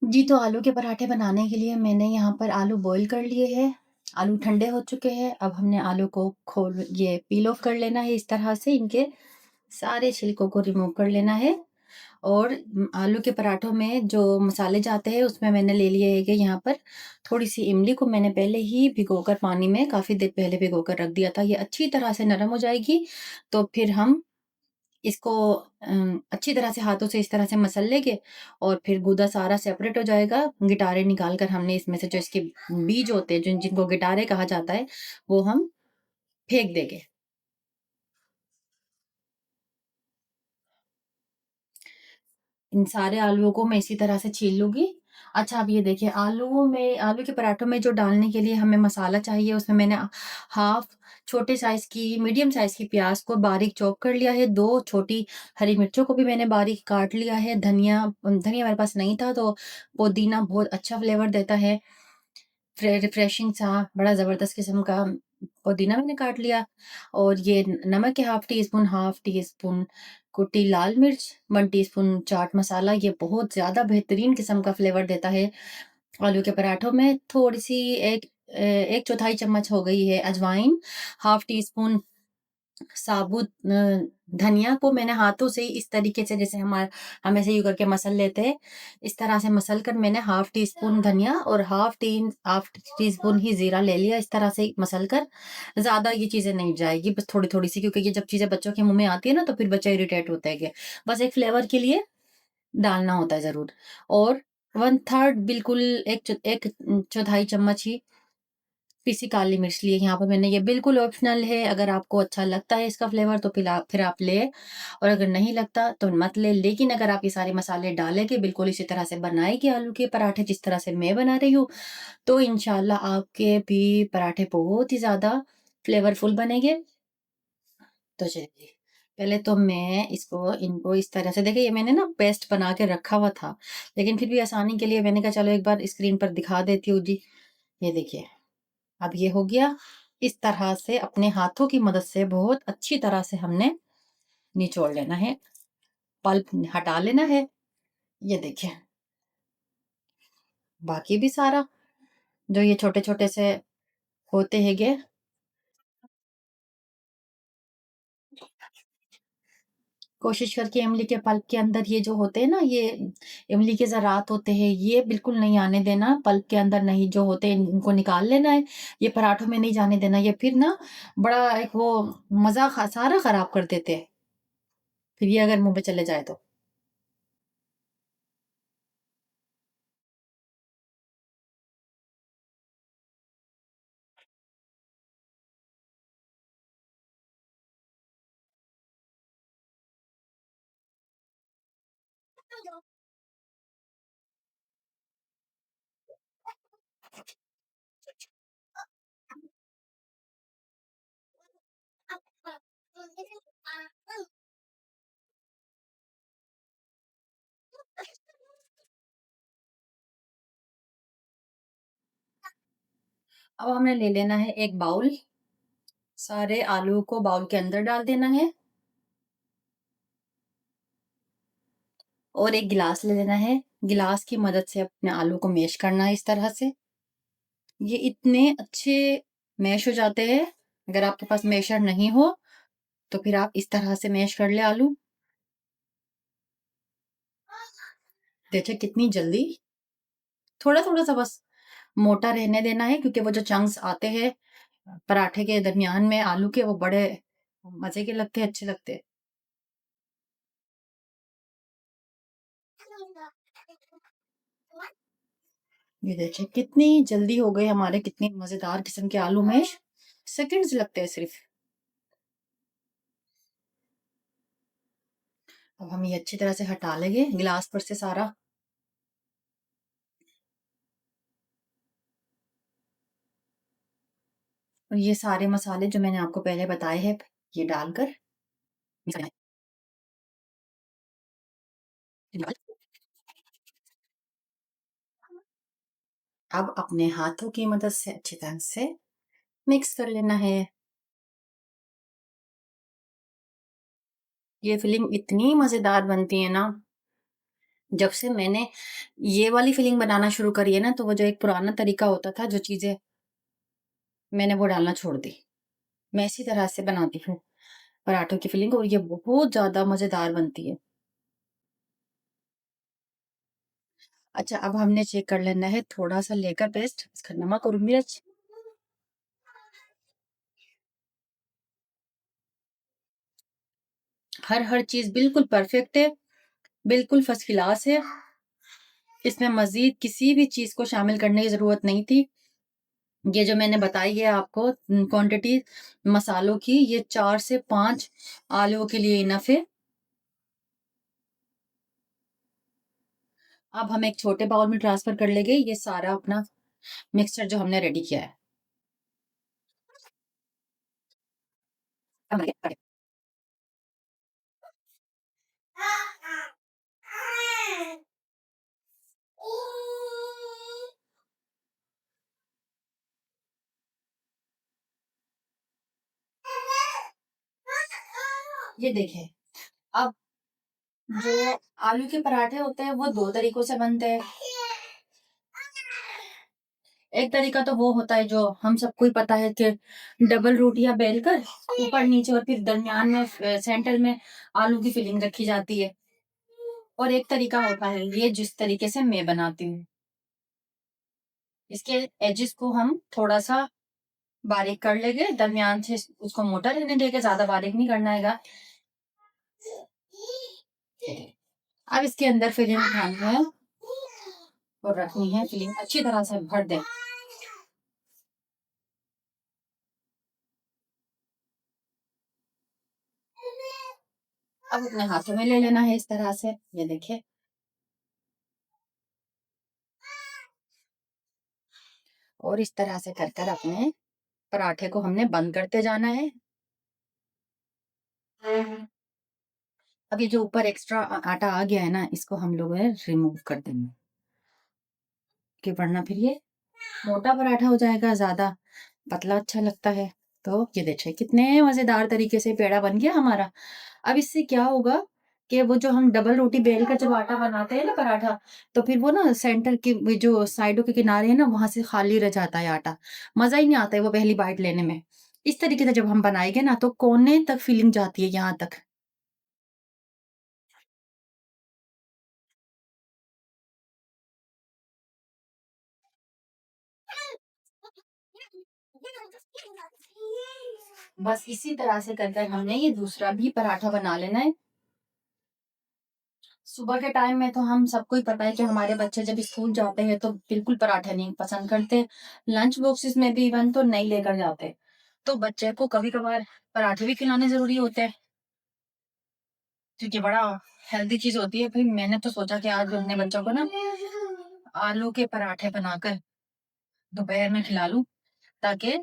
जी, तो आलू के पराठे बनाने के लिए मैंने यहाँ पर आलू बॉयल कर लिए हैं। आलू ठंडे हो चुके हैं। अब हमने आलू को खोल ये पील ऑफ कर लेना है इस तरह से, इनके सारे छिलकों को रिमूव कर लेना है। और आलू के पराठों में जो मसाले जाते हैं उसमें मैंने ले लिए है कि यहाँ पर थोड़ी-सी इमली को मैंने पहले ही भिगोकर पानी में काफ़ी देर पहले भिगोकर रख दिया था। ये अच्छी तरह से नरम हो जाएगी, तो फिर हम इसको अच्छी तरह से हाथों से इस तरह से मसल लेंगे और फिर गूदा सारा सेपरेट हो जाएगा। गिटारे निकाल कर हमने इसमें से जो इसके बीज होते हैं, जिनको गिटारे कहा जाता है, वो हम फेंक देंगे। इन सारे आलूओं को मैं इसी तरह से छील लूँगी। अच्छा, अब ये देखिए, आलू के पराठों में जो डालने के लिए हमें मसाला चाहिए, उसमें मैंने हाफ़ छोटे साइज़ की मीडियम साइज़ की प्याज़ को बारीक चॉप कर लिया है, 2 छोटी हरी मिर्चों को भी मैंने बारीक काट लिया है, धनिया मेरे पास नहीं था, तो पुदीना बहुत अच्छा फ्लेवर देता है। रिफ्रेशिंग सा बड़ा ज़बरदस्त किस्म का पुदीना मैंने काट लिया। और ये नमक है हाफ़ टी स्पून कुटी लाल मिर्च, 1 टीस्पून चाट मसाला, ये बहुत ज़्यादा बेहतरीन किस्म का फ्लेवर देता है आलू के पराठों में। थोड़ी-सी 1/4 चम्मच हो गई है अजवाइन, हाफ़ टी स्पून साबुत धनिया को मैंने हाथों से ही इस तरीके से, जैसे हम ऐसे यूँ करके मसल लेते हैं, इस तरह से मसल कर मैंने हाफ़ टी स्पून धनिया और हाफ़ टी स्पून ही ज़ीरा ले लिया, इस तरह से मसल कर। ज़्यादा ये चीज़ें नहीं जाएगी, बस थोड़ी-थोड़ी सी, क्योंकि ये जब चीज़ें बच्चों के मुँह में आती है ना, तो फिर बच्चा इरिटेट होता है कि बस एक फ्लेवर के लिए डालना होता है ज़रूर। और 1/3 बिल्कुल, 1 चौथाई चम्मच ही पीसी काली मिर्च ली है यहाँ पर मैंने। ये बिल्कुल ऑप्शनल है, अगर आपको अच्छा लगता है इसका फ्लेवर तो फिर आप ले, और अगर नहीं लगता तो मत ले। लेकिन अगर आप ये सारे मसाले डालेंगे, बिल्कुल इसी तरह से बनाएँगे आलू के पराठे जिस तरह से मैं बना रही हूँ, तो इंशाल्लाह आपके भी पराठे बहुत ही ज़्यादा फ्लेवरफुल बनेंगे। तो चलिए, पहले तो मैं इनको इस तरह से, देखिए ये मैंने ना पेस्ट बना के रखा हुआ था, लेकिन फिर भी आसानी के लिए मैंने कहा चलो एक बार स्क्रीन पर दिखा देती हूँ जी। ये देखिए, अब ये हो गया। इस तरह से अपने हाथों की मदद से बहुत अच्छी तरह से हमने निचोड़ लेना है, पल्प हटा लेना है। ये देखिए, बाकी भी सारा जो ये छोटे-छोटे से होते हैंगे, कोशिश करके इमली के पल्प के अंदर ये जो होते हैं ना, ये इमली के ज़रात होते हैं, ये बिल्कुल नहीं आने देना। पल्प के अंदर नहीं जो होते हैं, इनको निकाल लेना है। ये पराठों में नहीं जाने देना, ये फिर ना बड़ा एक वो मज़ा सारा ख़राब कर देते हैं, फिर ये अगर मुँह में चले जाए तो। अब हमें ले लेना है एक बाउल, सारे आलू को बाउल के अंदर डाल देना है और एक गिलास ले लेना है। गिलास की मदद से अपने आलू को मैश करना है इस तरह से। ये इतने अच्छे मैश हो जाते हैं, अगर आपके पास मैशर नहीं हो तो फिर आप इस तरह से मैश कर ले आलू। देखिए कितनी जल्दी, थोड़ा-थोड़ा सा बस मोटा रहने देना है, क्योंकि वो जो चंक्स आते हैं पराठे के दरमियान में आलू के, वो बड़े मज़े के लगते हैं, अच्छे लगते हैं। ये देखिए कितनी जल्दी हो गए हमारे, कितने मज़ेदार किस्म के आलू मैश, सेकंड्स लगते हैं सिर्फ़। अब हम ये अच्छी तरह से हटा लेंगे गिलास पर से सारा। और ये सारे मसाले जो मैंने आपको पहले बताए हैं, ये डालकर मिक्स करना है। अब अपने हाथों की मदद से अच्छी तरह से मिक्स कर लेना है। ये फिलिंग इतनी मज़ेदार बनती है ना, जब से मैंने ये वाली फिलिंग बनाना शुरू करी है ना, तो वो जो एक पुराना तरीका होता था, जो चीज़ें मैंने वो डालना छोड़ दी। मैं इसी तरह से बनाती हूँ पराठों की फिलिंग, और ये बहुत ज़्यादा मज़ेदार बनती है। अच्छा, अब हमने चेक कर लेना है थोड़ा-सा लेकर पेस्ट, इसका नमक और मिर्च। हर चीज़ बिल्कुल परफेक्ट है, बिल्कुल फर्स्ट क्लास है। इसमें मज़ीद किसी भी चीज़ को शामिल करने की ज़रूरत नहीं थी। ये जो मैंने बताई है आपको क्वांटिटी मसालों की, ये 4 से 5 आलूओं के लिए इनफ है। अब हम एक छोटे बाउल में ट्रांसफ़र कर लेंगे ये सारा अपना मिक्सचर जो हमने रेडी किया है। ये देखिए, अब जो आलू के पराठे होते हैं वो 2 तरीकों से बनते हैं। एक तरीका तो वो होता है जो हम सबको ही पता है कि डबल रोटियां बेलकर ऊपर नीचे और फिर दरमियान में सेंटर में आलू की फिलिंग रखी जाती है। और एक तरीका होता है ये जिस तरीके से मैं बनाती हूँ। इसके एजेस को हम थोड़ा सा बारीक कर लेंगे, दरमियान से उसको मोटा रहने देंगे, ज्यादा बारीक नहीं करना हैगा। अब इसके अंदर फिलिंग उठानी है और रखनी है, फिलिंग अच्छी तरह से भर दें। अब अपने हाथों में ले लेना है इस तरह से, ये देखिए। और इस तरह से कर कर अपने पराठे को हमने बंद करते जाना है। अब ये जो ऊपर एक्स्ट्रा आटा आ गया है ना, इसको हम लोग है रिमूव कर देंगे, कि वरना फिर ये मोटा पराठा हो जाएगा, ज्यादा पतला अच्छा लगता है। तो ये देखिए कितने मजेदार तरीके से पेड़ा बन गया हमारा। अब इससे क्या होगा कि वो जो हम डबल रोटी बेल कर जब आटा बनाते हैं ना पराठा, तो फिर वो ना सेंटर की वो जो साइडों के किनारे है ना, वहां से खाली रह जाता है आटा। मजा ही नहीं आता है वो पहली बाइट लेने में। इस तरीके से जब हम बनाएंगे ना, तो कोने तक फीलिंग जाती है, यहाँ तक। बस इसी तरह से कर कर हमने ये दूसरा भी पराठा बना लेना है। सुबह के टाइम में तो हम सबको ही पता है कि हमारे बच्चे जब स्कूल जाते हैं तो बिल्कुल पराठे नहीं पसंद करते। लंच बॉक्सेस में भी इवन तो नहीं लेकर जाते। तो बच्चे को कभी कभार पराठे भी खिलाने जरूरी होते हैं, क्योंकि बड़ा हेल्दी चीज होती है। फिर मैंने तो सोचा कि आज अपने बच्चों को ना आलू के पराठे बनाकर दोपहर में खिला लूं, ताकि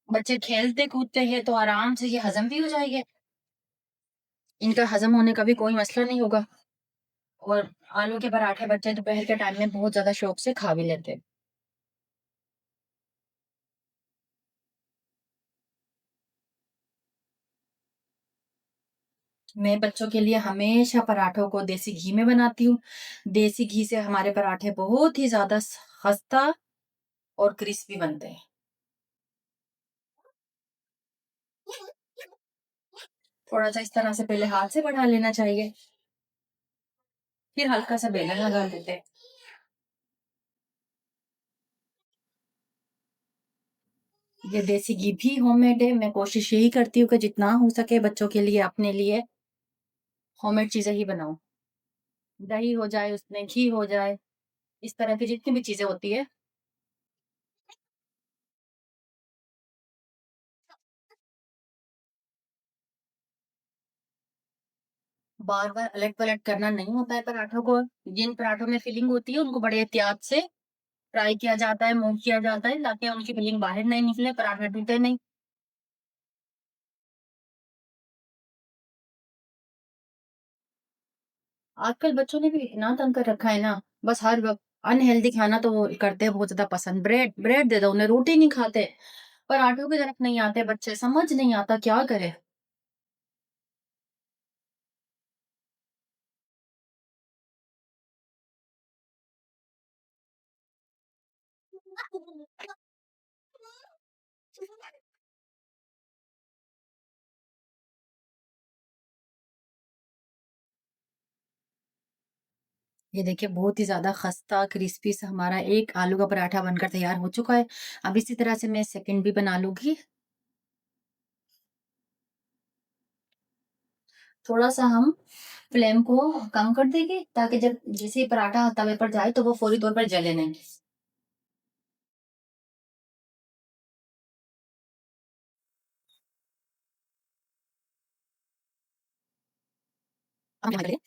बच्चे खेलते कूदते हैं तो आराम से ये हजम भी हो जाएंगे। इनका हजम होने का भी कोई मसला नहीं होगा। और आलू के पराठे बच्चे दोपहर के टाइम में बहुत ज्यादा शौक से खा भी लेते हैं। मैं बच्चों के लिए हमेशा पराठों को देसी घी में बनाती हूँ। देसी घी से हमारे पराठे बहुत ही ज्यादा खस्ता और क्रिस्पी बनते हैं। थोड़ा सा इस तरह से पहले हाथ से बढ़ा लेना चाहिए, फिर हल्का सा बेलन लगा देते हैं। ये देसी घी भी होममेड है। मैं कोशिश यही करती हूँ कि जितना हो सके बच्चों के लिए, अपने लिए होममेड चीजें ही बनाऊं। दही हो जाए, उसमें घी हो जाए, इस तरह की जितनी भी चीजें होती है। बार बार अलट पलट करना नहीं होता है पराठों को। जिन पराठों में फिलिंग होती है उनको बड़े एहतियात से फ्राई किया जाता है, मूव किया जाता है, ताकि उनकी फिलिंग बाहर नहीं निकले, पराठा टूटे नहीं। आजकल बच्चों ने भी इतना तंग कर रखा है ना, बस हर वक्त अनहेल्दी खाना तो वो करते हैं बहुत ज्यादा पसंद। ब्रेड ब्रेड दे दो उन्हें, रोटी नहीं खाते। पराठों की तरफ नहीं आते बच्चे, समझ नहीं आता क्या करे। ये देखिए बहुत ही ज़्यादा खस्ता क्रिस्पी सा हमारा एक आलू का पराठा बनकर तैयार हो चुका है। अब इसी तरह से मैं सेकंड भी बना लूँगी। थोड़ा-सा हम फ्लेम को कम कर देंगे ताकि जब जैसे ही पराठा तवे पर जाए तो वो फौरी तौर पर जले नहीं। हम यहाँ करें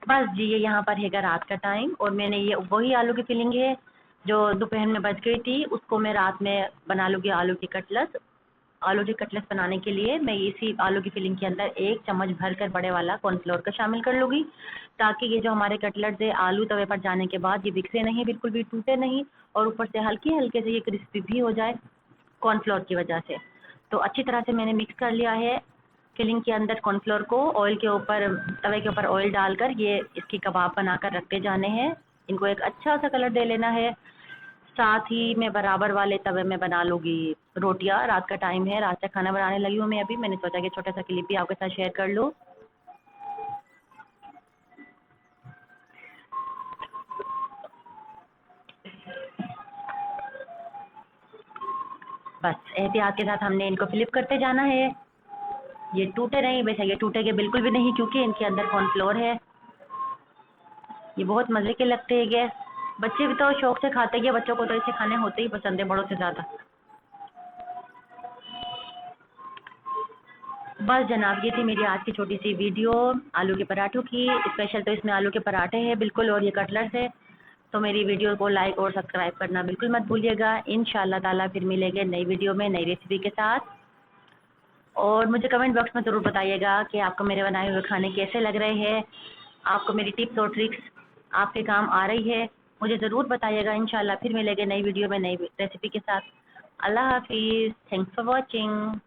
बस जी, ये यहाँ पर हैगा रात का टाइम और मैंने ये वही आलू की फिलिंग है जो दोपहर में बच गई थी, उसको मैं रात में बना लूँगी आलू की कटलेट्स। आलू की कटलेट्स बनाने के लिए मैं इसी आलू की फिलिंग के अंदर 1 चम्मच भरकर बड़े वाला कॉर्नफ्लोर का शामिल कर लूँगी, ताकि ये जो हमारे कटलेट्स है आलू तवे पर जाने के बाद ये बिखरे नहीं, बिल्कुल भी टूटे नहीं और ऊपर से हल्के-हल्के से ये क्रिस्पी भी हो जाए कॉर्नफ्लोर की वजह से। तो अच्छी तरह से मैंने मिक्स कर लिया है फिलिंग के अंदर कॉर्नफ्लोर को ऑयल के ऊपर तवे के ऊपर ऑयल डालकर ये इसकी कबाब बनाकर रखते जाने हैं। इनको एक अच्छा सा कलर दे लेना है। साथ ही मैं बराबर वाले तवे में बना लूँगी रोटियाँ। रात का टाइम है, रात का खाना बनाने लगी हूँ मैं अभी। मैंने सोचा कि छोटा सा क्लिप भी आपके साथ शेयर कर लूँ। बस एहतियात के साथ हमने इनको फ्लिप करते जाना है। ये टूटे नहीं, वैसे ये टूटेंगे बिल्कुल भी नहीं क्योंकि इनके अंदर कॉर्नफ्लोर है। ये बहुत मज़े के लगते हैं ये। बच्चे भी तो शौक से खाते हैं, बच्चों को तो ऐसे खाने होते ही पसंद है बड़ों से ज़्यादा। बस जनाब, ये थी मेरी आज की छोटी सी वीडियो आलू के पराठों की। स्पेशल तो इसमें आलू के पराठे हैं बिल्कुल और ये कटलेट्स है। तो मेरी वीडियो को लाइक और सब्सक्राइब करना बिल्कुल मत भूलिएगा। इंशाल्लाह ताला फिर मिलेंगे नई वीडियो में नई रेसिपी के साथ। और मुझे कमेंट बॉक्स में ज़रूर बताइएगा कि आपको मेरे बनाए हुए खाने कैसे लग रहे हैं। आपको मेरी टिप्स और ट्रिक्स आपके काम आ रही है, मुझे ज़रूर बताइएगा। इंशाल्लाह फिर मिलेंगे नई वीडियो में नई रेसिपी के साथ। अल्लाह हाफिज़। Thanks for watching.